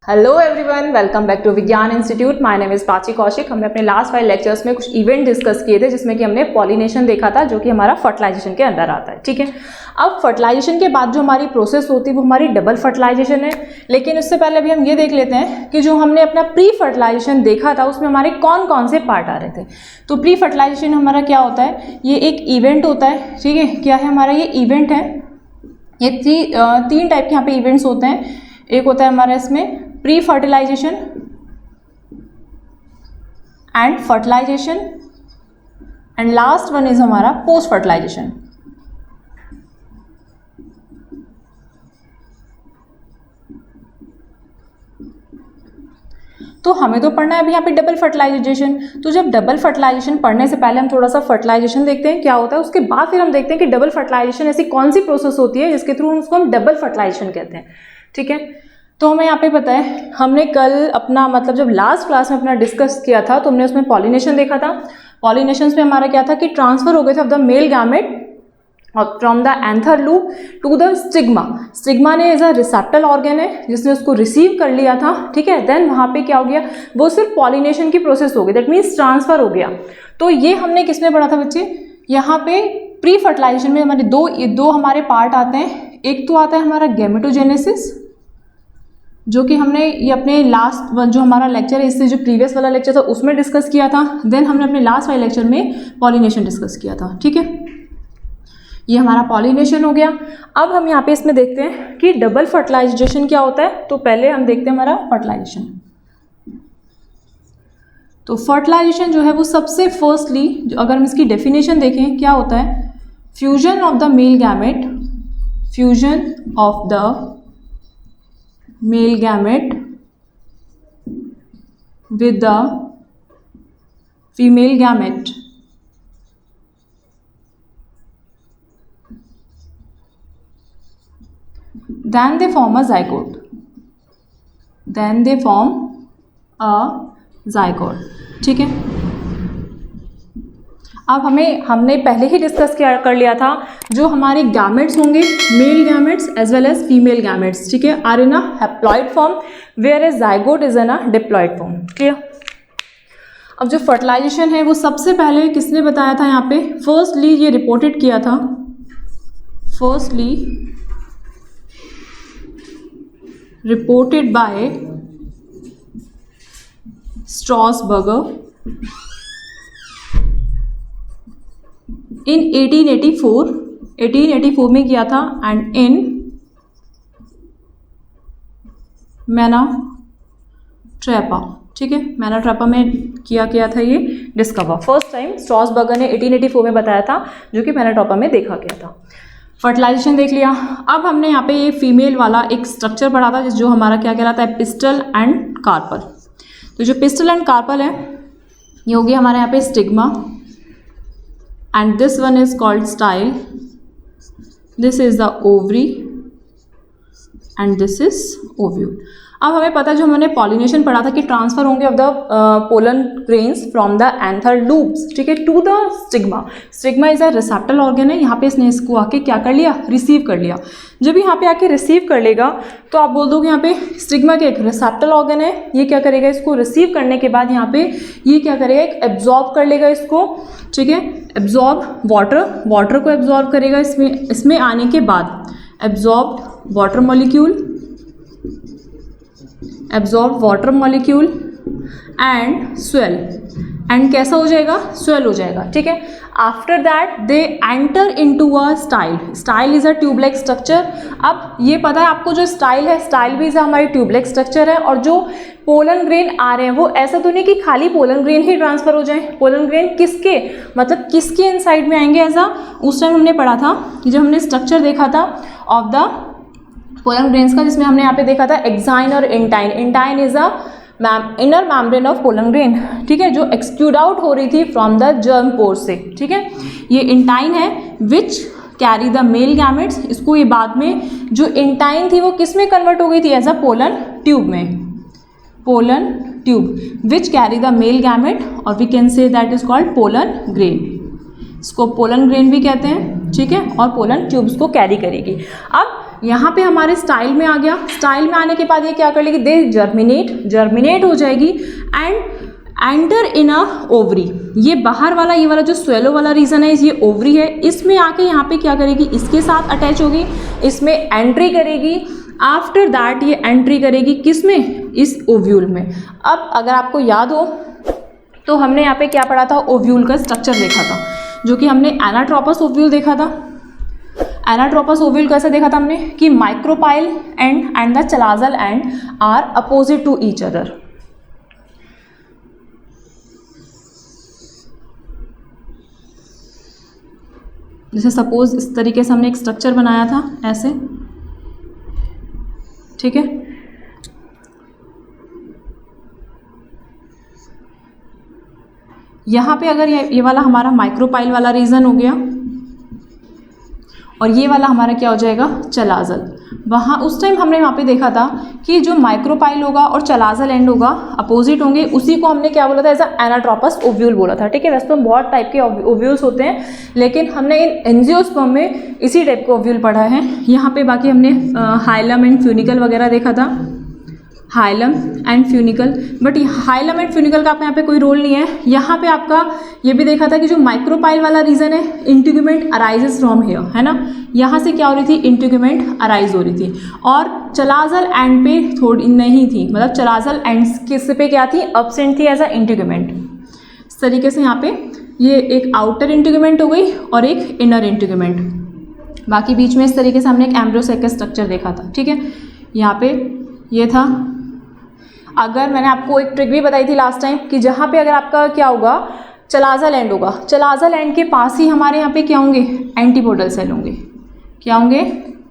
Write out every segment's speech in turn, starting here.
Hello everyone, welcome back to Vigyan institute. My name is Prachi Kaushik. हमने अपने last 5 lectures में कुछ इवेंट डिस्कस किए थे जिसमें कि हमने पॉलिनेशन देखा था, जो कि हमारा फर्टिलाइजेशन के अंदर आता है। ठीक है, अब फर्टिलाइजेशन के बाद जो हमारी प्रोसेस होती है वो हमारी डबल फर्टिलाइजेशन है। लेकिन उससे पहले अभी हम ये देख लेते हैं कि जो हमने अपना प्री फर्टिलाइजेशन देखा था उसमें हमारे कौन कौन से पार्ट आ रहे थे। तो प्री फर्टिलाइजेशन हमारा क्या होता है, ये एक इवेंट होता है। ठीक है, क्या है हमारा ये इवेंट है। ये तीन टाइप के यहाँ पे इवेंट्स होते हैं। एक होता है हमारा इसमें pre fertilization and fertilization, and last one is हमारा पोस्ट फर्टिलाइजेशन। तो हमें तो पढ़ना है अभी यहाँ पे डबल फर्टिलाइजेशन। तो जब डबल फर्टिलाइजेशन पढ़ने से पहले हम थोड़ा सा फर्टिलाइजेशन देखते हैं क्या होता है, उसके बाद फिर हम देखते हैं कि डबल फर्टिलाइजेशन ऐसी कौन सी प्रोसेस होती है जिसके थ्रू उसको हम डबल फर्टिलाइजेशन कहते हैं। ठीक है, तो हमें यहाँ पे पता है हमने कल अपना मतलब जब लास्ट क्लास में अपना डिस्कस किया था तो हमने उसमें पॉलिनेशन देखा था। पॉलिनेशन में हमारा क्या था कि ट्रांसफर हो गए थे of the male gamete from the anther lobe to the stigma. Stigma ने एज अ रिसेप्टर ऑर्गन है जिसने उसको रिसीव कर लिया था। ठीक है, देन वहाँ पे क्या हो गया, वो सिर्फ पॉलिनेशन की प्रोसेस हो गई, दैट मीन्स ट्रांसफर हो गया। तो ये हमने किसमें पढ़ा था बच्चे, यहाँ पे प्री फर्टिलाइजेशन में हमारे दो हमारे पार्ट आते हैं। एक तो आता है हमारा गैमेटोजेनेसिस, जो कि हमने ये अपने लास्ट जो हमारा लेक्चर है इससे जो प्रीवियस वाला लेक्चर था उसमें डिस्कस किया था। देन हमने अपने लास्ट वाले लेक्चर में पॉलिनेशन डिस्कस किया था। ठीक है, ये हमारा पॉलिनेशन हो गया। अब हम यहाँ पे इसमें देखते हैं कि डबल फर्टिलाइजेशन क्या होता है। तो पहले हम देखते हैं हमारा फर्टिलाइजेशन। तो फर्टिलाइजेशन जो है वो सबसे फर्स्टली अगर हम इसकी डेफिनेशन देखें क्या होता है, fusion of the male gamete, fusion of the male gamete with the female gamete, then they form a zygote, then they form a zygote। ठीक है, अब हमने पहले ही डिस्कस कर लिया था जो हमारे गैमेट्स होंगे, male gametes as well as female gametes, ठीक है, are in a haploid form where a zygote is in a diploid form. Clear. अब जो फर्टिलाइजेशन है वो सबसे पहले किसने बताया था, यहाँ पे फर्स्टली ये रिपोर्टेड किया था, फर्स्टली रिपोर्टेड बाय स्ट्रॉसबर्गर इन 1884 में किया था, एंड इन मैनाट्रैपा। ठीक है, मैनाट्रैपा में किया गया था ये डिस्कवर। फर्स्ट टाइम स्ट्रॉसबर्गर ने 1884 में बताया था, जो कि मैनाट्रैपा में देखा गया था। फर्टिलाइजेशन देख लिया। अब हमने यहाँ पे ये फीमेल वाला एक स्ट्रक्चर पढ़ा था जो हमारा क्या कहलाता है, पिस्टल एंड कार्पल। तो जो पिस्टल एंड कार्पल है ये होगी हमारे यहाँ पे stigma, and this one is called style, this is the ovary and this is ovule। अब हमें पता है जो हमने पॉलिनेशन पढ़ा था कि ट्रांसफर होंगे of the pollen grains from the anther lobes, ठीक है, to the stigma. Stigma is a receptor organ है, यहाँ पे इसने इसको आके क्या कर लिया, रिसीव कर लिया। जब यहाँ पे आके रिसीव कर लेगा तो आप बोल दोगे यहाँ पे स्टिग्मा के एक रिसेप्टर ऑर्गन है, ये क्या करेगा, इसको रिसीव करने के बाद यहाँ पे ये क्या करेगा, एक एब्जॉर्ब कर लेगा इसको। ठीक है, एब्जॉर्ब वाटर को एब्जॉर्ब करेगा इसमें आने के बाद, absorb water molecule and swell, and कैसा हो जाएगा, स्वेल हो जाएगा। ठीक है, after that they enter into a style is a tubelike structure. अब ये पता है आपको जो स्टाइल है, स्टाइल भी हमारी ट्यूबलाइक स्ट्रक्चर है, और जो पोलन ग्रेन आ रहे हैं वो ऐसा तो नहीं कि खाली पोलन ग्रेन ही ट्रांसफर हो जाए। पोलन ग्रेन किसके मतलब किसके इनसाइड में आएंगे, ऐसा उस टाइम हमने पढ़ा था जब हमने स्ट्रक्चर देखा था ऑफ द पोलन ग्रेन्स का, जिसमें हमने यहाँ पे देखा था एक्साइन और intine. Intine is a inner membrane of pollen grain, ठीक है, जो एक्सक्यूड आउट हो रही थी फ्रॉम द जर्म पोर से। ठीक है, ये इंटाइन है विच कैरी द मेल गैमेट्स। इसको ये बाद में जो इंटाइन थी वो किस में कन्वर्ट हो गई थी, एज अ पोलन ट्यूब में, pollen tube which carry the male gamete, और we can say that is called pollen grain. इसको पोलन ग्रेन भी कहते हैं। ठीक है, और पोलन ट्यूब्स को कैरी करेगी। अब यहाँ पे हमारे स्टाइल में आ गया। स्टाइल में आने के बाद ये क्या कर लेगी, दे जर्मिनेट हो जाएगी and enter in a ovary. ये बाहर वाला, ये वाला जो स्वेलो वाला रीजन है, ये ओवरी है, इसमें आके यहाँ पे क्या करेगी, इसके साथ अटैच होगी, इसमें एंट्री करेगी। आफ्टर दैट ये एंट्री करेगी किसमें, इस ओव्यूल में। अब अगर आपको याद हो तो हमने यहाँ पे क्या पढ़ा था, ओव्यूल का स्ट्रक्चर देखा था, जो कि हमने एनाट्रोपस ओव्यूल देखा था। एनाट्रोपस ओव्यूल कैसे देखा था हमने, कि micropyle and the chalazal end are opposite to each other. जैसे सपोज इस तरीके से हमने एक स्ट्रक्चर बनाया था ऐसे, ठीक है। यहाँ पे अगर ये वाला हमारा माइक्रोपाइल वाला रीजन हो गया और ये वाला हमारा क्या हो जाएगा, चलाजल। वहाँ उस टाइम हमने वहाँ पे देखा था कि जो माइक्रोपाइल होगा और चलाजल एंड होगा अपोजिट होंगे, उसी को हमने क्या बोला था, एज एनाट्रोपस ओव्यूल बोला था, ठीक है। वैसे तो बहुत टाइप के ओव्यूल्स होते हैं, लेकिन हमने इन एंजियोस्पर्म में इसी टाइप के ओव्यूल पढ़ा है। यहाँ पे बाकी हमने हाइलम एंड फ्यूनिकल वगैरह देखा था, hilum and funicle, but hilum and funicle का आपका यहाँ पे कोई रोल नहीं है। यहाँ पे आपका ये भी देखा था कि जो माइक्रोपाइल वाला रीजन है, इंटीग्यूमेंट अराइजेस फ्रॉम हियर, है ना, यहाँ से क्या हो रही थी, इंटीग्यूमेंट अराइज हो रही थी। और चलाजल एंड पे थोड़ी नहीं थी, मतलब चलाजल एंड किस पे क्या थी, एब्सेंट थी एज अ इंटीग्यूमेंट। इस तरीके से यहाँ पे ये एक आउटर इंटीग्यूमेंट हो गई और एक इनर इंटीग्यूमेंट। बाकी बीच में इस तरीके से हमने एक एम्ब्रियोसेक का स्ट्रक्चर देखा था, ठीक है। यहाँ पे ये था। अगर मैंने आपको एक ट्रिक भी बताई थी लास्ट टाइम कि जहाँ पे अगर आपका क्या होगा, चलाजल एंड होगा, चलाजल एंड के पास ही हमारे यहाँ पे क्या होंगे, एंटीपोडल सेल होंगे। क्या होंगे,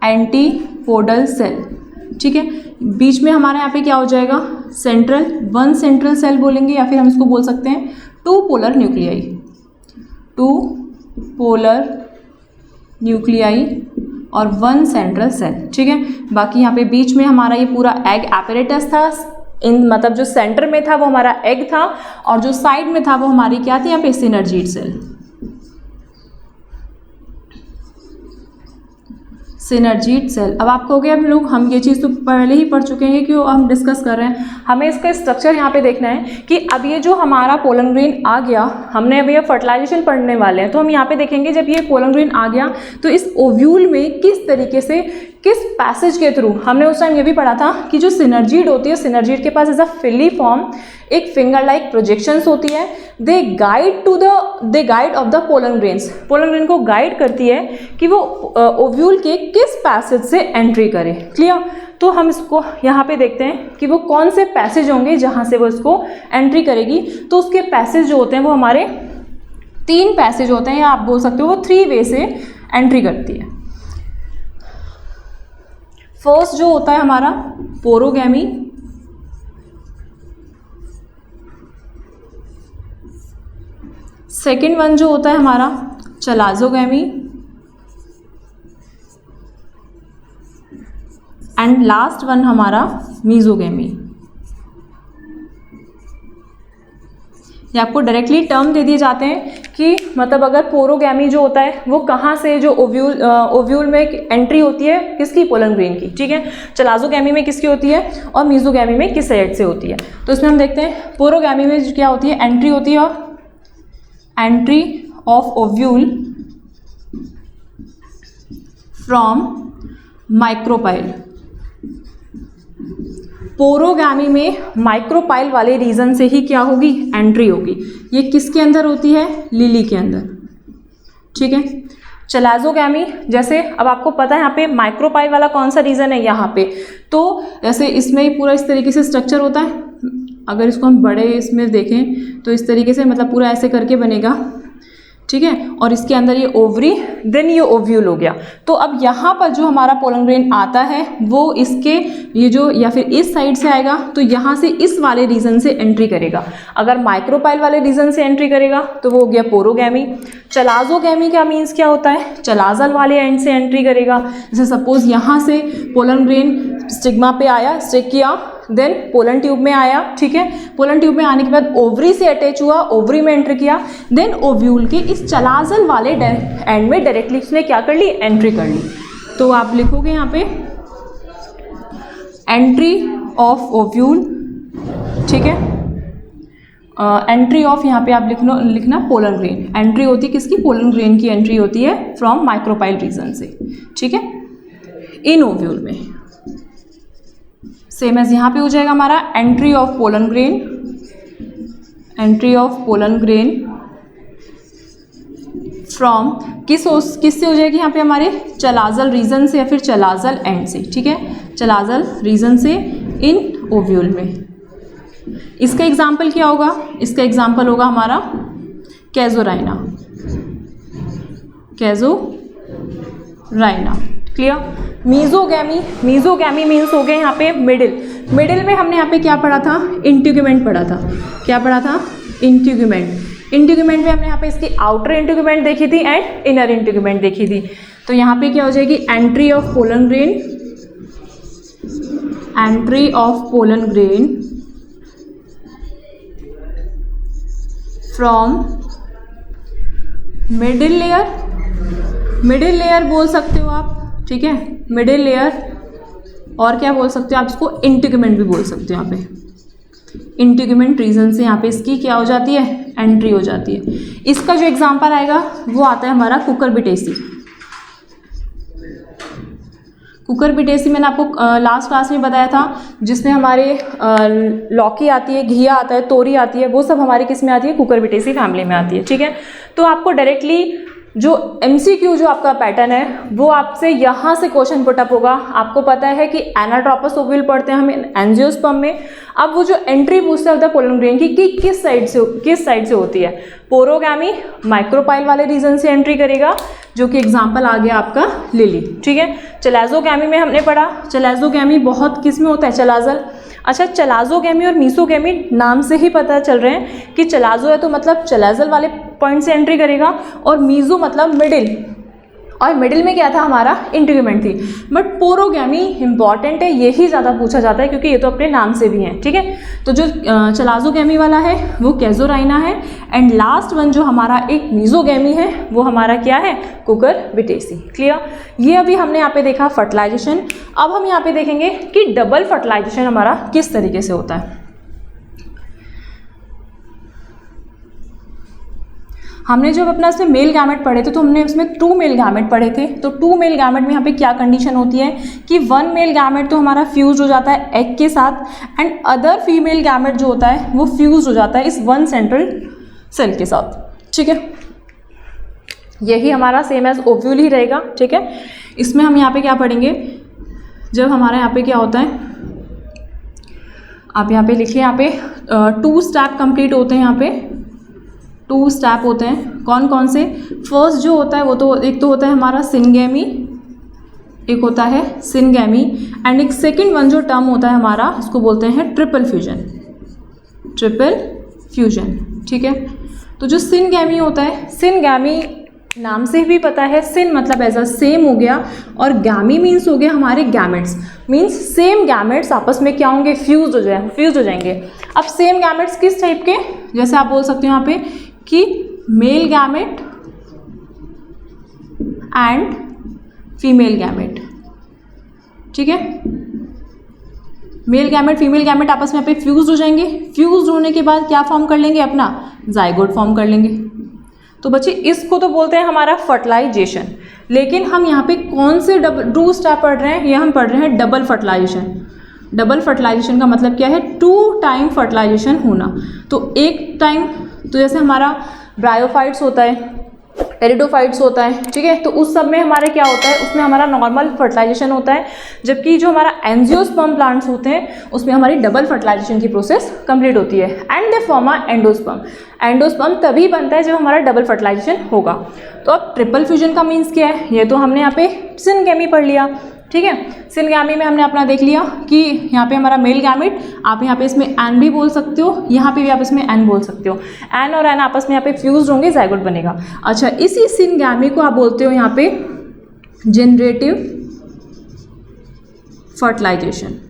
एंटीपोडल सेल, ठीक है। बीच में हमारे यहाँ पे क्या हो जाएगा, वन सेंट्रल सेल बोलेंगे, या फिर हम इसको बोल सकते हैं टू पोलर न्यूक्लियाई और वन सेंट्रल सेल, ठीक है। बाकी यहाँ पे बीच में हमारा ये पूरा एग एपरेटस था, मतलब जो सेंटर में था वो हमारा एग था, और जो साइड में था वो हमारी क्या थी, यहाँ पे सिनर्जीड सेल। Synergid cell. अब आपको हो गया, हम ये चीज़ तो पहले ही पढ़ चुके हैं, क्यों हम डिस्कस कर रहे हैं। हमें इसका स्ट्रक्चर यहाँ पे देखना है कि अब ये जो हमारा पोलन ग्रेन आ गया, हमने अभी ये फर्टिलाइजेशन पढ़ने वाले हैं, तो हम यहाँ पे देखेंगे जब ये पोलन ग्रेन आ गया तो इस ओव्यूल में किस तरीके से, किस पैसेज के थ्रू, हमने उस टाइम ये भी पढ़ा था कि जो सिनर्जीड होती है, सिनर्जीड के पास एज अ फिलीफॉर्म एक फिंगर लाइक प्रोजेक्शंस होती है, they guide of the pollen grains, pollen grain को गाइड करती है कि वो ओव्यूल के किस पैसेज से एंट्री करे। क्लियर। तो हम इसको यहाँ पे देखते हैं कि वो कौन से पैसेज होंगे जहाँ से वो इसको एंट्री करेगी। तो उसके पैसेज जो होते हैं वो हमारे 3 पैसेज होते हैं, या आप बोल सकते हो वो 3 वे से एंट्री करती है। फर्स्ट जो होता है हमारा पोरोगैमी, सेकेंड वन जो होता है हमारा चलाजोगैमी, एंड लास्ट वन हमारा मीजोगैमी। ये आपको डायरेक्टली टर्म दे दिए जाते हैं कि मतलब अगर पोरोगैमी जो होता है वो कहाँ से, जो ओव्यूल में एंट्री होती है किसकी, पोलन ग्रेन की, ठीक है। चलाजोगैमी में किसकी होती है और मीजोगैमी में किस साइड से होती है। तो इसमें हम देखते हैं पोरोगैमी में क्या होती है, एंट्री होती है, entry of ovule from micropyle. पोरोगैमी में माइक्रोपाइल वाले रीजन से ही क्या होगी, एंट्री होगी। ये किसके अंदर होती है, लिली के अंदर, ठीक है। चलाजोगैमी, जैसे अब आपको पता है यहाँ पे माइक्रोपाइल वाला कौन सा रीजन है, यहाँ पे, तो जैसे इसमें पूरा इस तरीके से स्ट्रक्चर होता है। अगर इसको हम बड़े इसमें देखें तो इस तरीके से, मतलब पूरा ऐसे करके बनेगा, ठीक है। और इसके अंदर ये ओवरी, देन ये ओव्यूल हो गया। तो अब यहाँ पर जो हमारा पोलन ग्रेन आता है वो इसके ये जो, या फिर इस साइड से आएगा, तो यहाँ से इस वाले रीजन से एंट्री करेगा। अगर माइक्रोपाइल वाले रीजन से एंट्री करेगा तो वो हो गया पोरोगैमी। चलाजोगैमी का मीन्स क्या होता है, चलाजल वाले एंड से एंट्री करेगा। जैसे सपोज यहाँ से पोलन ग्रेन स्टिग्मा पे आया, स्टिक किया, देन पोलन ट्यूब में आया, ठीक है। पोलन ट्यूब में आने के बाद ओवरी से अटैच हुआ, ओवरी में एंटर किया, देन ओव्यूल के इस चलाजल वाले एंड में डायरेक्टली उसने क्या कर ली, एंट्री कर ली। तो आप लिखोगे यहाँ पे एंट्री ऑफ ओव्यूल, ठीक है। एंट्री ऑफ यहाँ पे आप लिखना पोलन ग्रेन। एंट्री होती है किसकी? पोलन ग्रेन की एंट्री होती है फ्रॉम माइक्रोपाइल रीजन से, ठीक है, इन ओव्यूल में। सेम एज यहाँ पे हो जाएगा हमारा entry of pollen grain, entry of pollen grain from किससे हो जाएगी यहाँ पे हमारे चलाजल रीजन से या फिर चलाजल एंड से, ठीक है, चलाजल रीजन से इन ओव्यूल में। इसका एग्जाम्पल क्या होगा? इसका एग्जाम्पल होगा हमारा कैजोराइना, कैजोराइना, क्लियर। मीजोगैमी, मीजोगैमी मीन्स हो गए यहाँ पे मिडिल। मिडिल में हमने यहाँ पे क्या पढ़ा था? इंटीग्यूमेंट पढ़ा था। क्या पढ़ा था? इंटीग्यूमेंट। इंटीग्यूमेंट में हमने यहाँ पे इसकी आउटर इंटीग्यूमेंट देखी थी एंड इनर इंटीग्यूमेंट देखी थी। तो यहाँ पे क्या हो जाएगी? Entry of pollen grain, entry of pollen grain from middle layer, middle layer बोल सकते हो आप, ठीक है, मिडिल लेयर। और क्या बोल सकते हो आप? इसको इंटीग्यूमेंट भी बोल सकते हो। यहाँ पे इंटीग्यूमेंट रीजन से यहाँ पे इसकी क्या हो जाती है? एंट्री हो जाती है। इसका जो एग्जांपल आएगा वो आता है हमारा कुकुरबिटेसी। कुकुरबिटेसी मैंने आपको लास्ट क्लास में बताया था, जिसमें हमारे लौकी आती है, घिया आता है, तोरी आती है, वो सब हमारी किस में आती है? कुकुरबिटेसी फैमिली में आती है, ठीक है। तो आपको डायरेक्टली जो MCQ जो आपका पैटर्न है वो आपसे यहाँ से क्वेश्चन पुटअप होगा। आपको पता है कि एनाट्रोपस ओव्यूल पढ़ते हैं हम एंजियोस्पर्म में। अब वो जो एंट्री पूछता है पोलन ग्रेन की कि किस साइड से होती है, पोरोगैमी माइक्रोपाइल वाले रीजन से एंट्री करेगा, जो कि एग्जाम्पल आ गया आपका लिली, ठीक है। चलाजोगैमी में हमने पढ़ा, चलाजोगैमी बहुत किस में होता है? चलाजल। अच्छा, चलाजोगैमी और मीसोगैमी नाम से ही पता चल रहे हैं कि चलाजो है तो मतलब चलाजल वाले पॉइंट से एंट्री करेगा, और मीजो मतलब मिडिल, और मिडिल में क्या था हमारा? इंटीग्यूमेंट थी। बट पोरोगैमी इंपॉर्टेंट है, यही ज़्यादा पूछा जाता है क्योंकि ये तो अपने नाम से भी हैं, ठीक है। तो जो चलाजोगैमी वाला है वो कैजोराइना है, एंड लास्ट वन जो हमारा एक मीजोगैमी है वो हमारा क्या है? Cucurbitaceae, clear. ये अभी हमने यहाँ पे देखा फर्टिलाइजेशन। अब हम यहाँ पे देखेंगे कि डबल फर्टिलाइजेशन हमारा किस तरीके से होता है। हमने जब अपना इसमें मेल गैमेट पढ़े थे तो हमने उसमें 2 मेल गैमेट पढ़े थे। तो 2 मेल गैमेट में यहाँ पे क्या कंडीशन होती है कि 1 मेल गैमेट तो हमारा फ्यूज हो जाता है एग के साथ, एंड अदर फीमेल गैमेट जो होता है वो फ्यूज हो जाता है इस 1 सेंट्रल सेल के साथ, ठीक है। यही हमारा सेम एज ओव्यूल ही रहेगा, ठीक है। इसमें हम यहाँ पे क्या पढ़ेंगे? जब हमारा यहाँ पे क्या होता है, आप यहाँ पे लिखिए, यहाँ पे 2 स्टेप कंप्लीट होते हैं। यहाँ पे 2 स्टेप होते हैं। कौन कौन से? फर्स्ट जो होता है वो तो एक तो होता है हमारा सिनगैमी, एक होता है सिनगैमी, एंड एक सेकंड वन जो टर्म होता है हमारा, इसको बोलते हैं ट्रिपल फ्यूजन, ट्रिपल फ्यूजन, ठीक है। तो जो सिनगैमी होता है, सिनगैमी नाम से भी पता है, सिन मतलब एज अ सेम हो गया, और गैमी मीन्स हो गया हमारे गैमेट्स, मीन्स सेम गैमेट्स आपस में क्या होंगे? फ्यूज हो जाएंगे। अब सेम गैमेट्स किस टाइप के? जैसे आप बोल सकते हो यहाँ पे कि male gamete and female gamete, ठीक है। मेल गैमेट फीमेल गैमेट आपस में यहाँ पे फ्यूज हो जाएंगे। फ्यूज होने के बाद क्या फॉर्म कर लेंगे? अपना जाइगोट फॉर्म कर लेंगे। तो बच्चे इसको तो बोलते हैं हमारा फर्टिलाइजेशन, लेकिन हम यहाँ पे कौन से 2 स्टेप पढ़ रहे हैं? ये हम पढ़ रहे हैं डबल फर्टिलाइजेशन। डबल फर्टिलाइजेशन का मतलब क्या है? 2 टाइम फर्टिलाइजेशन होना। तो एक टाइम, तो जैसे हमारा ब्रायोफाइट्स होता है, टेरिडोफाइट्स होता है, ठीक है, तो उस सब में हमारे क्या होता है? उसमें हमारा नॉर्मल फर्टिलाइजेशन होता है, जबकि जो हमारा एंजियोस्पर्म प्लांट्स होते हैं उसमें हमारी डबल फर्टिलाइजेशन की प्रोसेस कंप्लीट होती है, and they form a endosperm. Endosperm तभी बनता है जब हमारा डबल फर्टिलाइजेशन होगा। तो अब ट्रिपल फ्यूजन का मीन्स क्या है? ये तो हमने यहाँ पे सिनगैमी पढ़ लिया, ठीक है। सिनगैमी में हमने अपना देख लिया कि यहाँ पे हमारा मेल गैमेट, आप यहाँ पे इसमें एन भी बोल सकते हो, यहाँ पे भी आप इसमें एन बोल सकते हो। एन और एन आपस में यहाँ पे फ्यूज होंगे, जाइगोट बनेगा। अच्छा, इसी सिनगैमी को आप बोलते हो यहाँ पे जनरेटिव फर्टिलाइजेशन।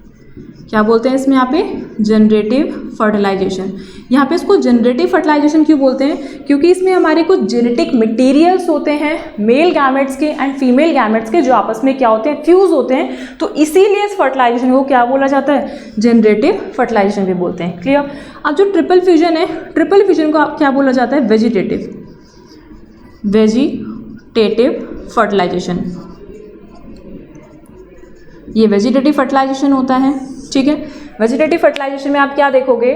क्या बोलते हैं इसमें यहाँ पे, जनरेटिव फर्टिलाइजेशन। यहाँ पे इसको जनरेटिव फर्टिलाइजेशन क्यों बोलते हैं, क्योंकि इसमें हमारे कुछ जेनेटिक मटेरियल्स होते हैं मेल गैमेट्स के एंड फीमेल गैमेट्स के, जो आपस में क्या होते हैं, फ्यूज होते हैं, तो इसीलिए इस फर्टिलाइजेशन को क्या बोला जाता है, जनरेटिव फर्टिलाइजेशन भी बोलते हैं। क्लियर। अब जो ट्रिपल फ्यूजन है, ट्रिपल फ्यूजन को क्या बोला जाता है, वेजिटेटिव फर्टिलाइजेशन। ये वेजिटेटिव फर्टिलाइजेशन होता है, ठीक है। वेजिटेटिव फर्टिलाइजेशन में आप क्या देखोगे,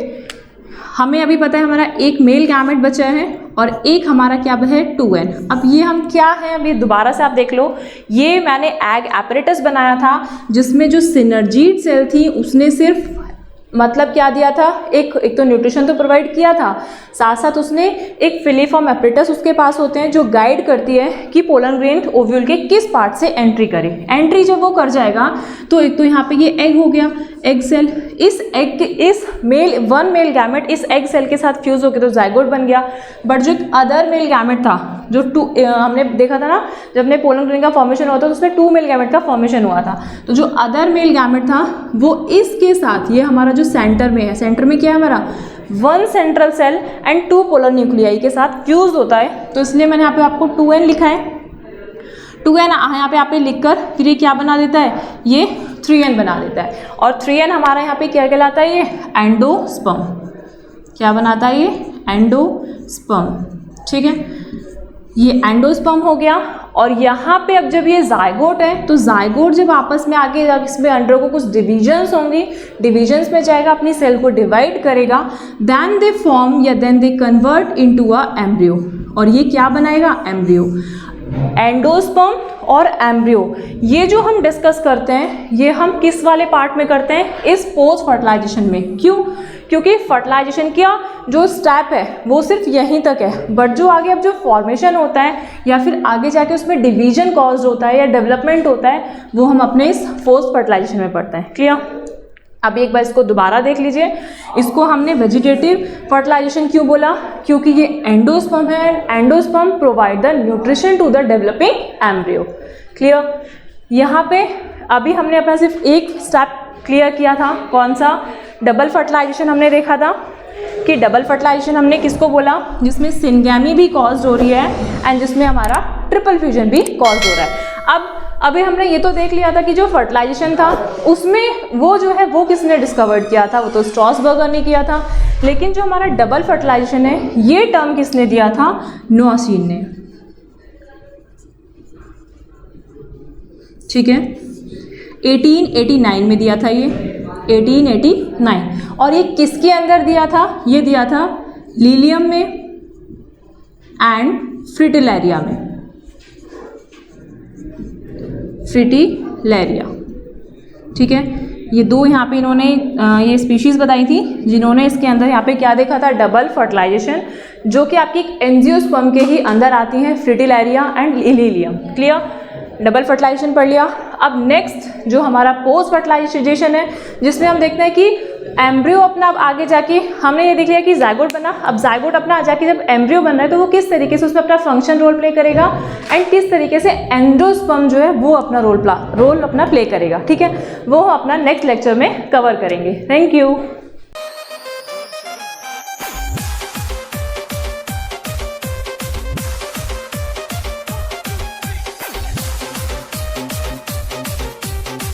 हमें अभी पता है हमारा एक मेल गैमेट बचा है और एक हमारा क्या है, 2n। अब ये हम क्या है, अभी दोबारा से आप देख लो, ये मैंने एग एपरेटस बनाया था जिसमें जो सिनर्जीड सेल थी उसने सिर्फ मतलब क्या दिया था, एक तो न्यूट्रिशन तो प्रोवाइड किया था, साथ साथ उसने एक फिलीफॉर्म एपरेटस उसके पास होते हैं जो गाइड करती है कि पोलन ग्रेन ओव्यूल के किस पार्ट से एंट्री करे। एंट्री जब वो कर जाएगा तो एक तो यहाँ पे ये एग हो गया, एग सेल, इस एग के इस वन मेल गैमेट इस एग सेल के साथ फ्यूज होकर तो जाइगोट बन गया। बट जो अदर मेल गैमेट था, जो हमने देखा था ना जब हमने पोलन ग्रेन का फॉर्मेशन हुआ था तो उसमें 2 मेल गैमेट का फॉर्मेशन हुआ था, तो जो अदर मेल गैमेट था वो इसके साथ, ये हमारा जो सेंटर में है, सेंटर में क्या है हमारा, 1 central cell and 2 polar nuclei के साथ फ्यूज होता है, तो इसलिए मैंने यहाँ पे आपको 2n लिखा है। 2n यहाँ पे लिखकर फिर ये क्या बना देता है, ये 3n बना देता है, और 3n हमारा यहाँ पे क्या कहलाता है, ये एंडोस्पर्म। क्या बनाता है, ये एंडोस्पर्म, ठीक है। ये एंडोस्पर्म हो गया, और यहाँ पे अब जब ये जाइगोट है तो जाइगोट जब आपस में आगे इसमें अंडर को कुछ डिविजन्स होंगी, डिविजन्स में जाएगा, अपनी सेल को डिवाइड करेगा, देन दे फॉर्म या then they convert into a embryo, और ये क्या बनाएगा, एम्ब्रियो। एंडोस्पर्म और एम्ब्रियो ये जो हम डिस्कस करते हैं ये हम किस वाले पार्ट में करते हैं, इस पोस्ट फर्टिलाइजेशन में। क्यों, क्योंकि फर्टिलाइजेशन का जो स्टेप है वो सिर्फ यहीं तक है, बट जो आगे अब जो फॉर्मेशन होता है या फिर आगे जाके उसमें डिवीजन कॉज होता है या डेवलपमेंट होता है वो हम अपने इस पोस्ट फर्टिलाइजेशन में पढ़ते हैं। क्लियर। अब एक बार इसको दोबारा देख लीजिए, इसको हमने वेजिटेटिव फर्टिलाइजेशन क्यों बोला, क्योंकि ये एंडोस्पर्म है, endosperm provide the nutrition to the developing embryo. Clear. यहाँ पे अभी हमने अपना सिर्फ एक स्टेप क्लियर किया था, कौन सा, डबल फर्टिलाइजेशन हमने देखा था कि डबल फर्टिलाइजेशन हमने किसको बोला, जिसमें सिनगैमी भी कॉज हो रही है एंड जिसमें हमारा ट्रिपल फ्यूजन भी कॉज हो रहा है। अब अभी हमने ये तो देख लिया था कि जो फर्टिलाइजेशन था उसमें वो जो है वो किसने डिस्कवर्ड किया था, वो तो स्ट्रॉसबर्गर ने किया था, लेकिन जो हमारा डबल फर्टिलाइजेशन है ये टर्म किसने दिया था, नोआसीन ने, ठीक है। 1889 में दिया था ये, 1889, और ये किसके अंदर दिया था, ये दिया था लीलियम में एंड फ्रिटिलेरिया में, फ्रिटिलेरिया, ठीक है। ये दो यहाँ पे इन्होंने ये स्पीशीज़ बताई थी जिन्होंने इसके अंदर यहाँ पे क्या देखा था, डबल फर्टिलाइजेशन, जो कि आपकी एंजियोस्पर्म के ही अंदर आती हैं, Fritillaria and Lilium. Clear. Double fertilization पढ़ लिया। अब नेक्स्ट जो हमारा पोस्ट फर्टिलाइजेशन है जिसमें हम देखते हैं कि एम्ब्रियो अपना अब आगे जाके हमने ये देख लिया कि जाइगोट बना, अब जाइगोट अपना जाके जब एम्ब्रियो बन रहा है तो वो किस तरीके से उसमें अपना फंक्शन रोल प्ले करेगा एंड किस तरीके से एंडोस्पर्म जो है वो अपना रोल अपना प्ले करेगा, ठीक है। वो अपना नेक्स्ट लेक्चर में कवर करेंगे। Thank you.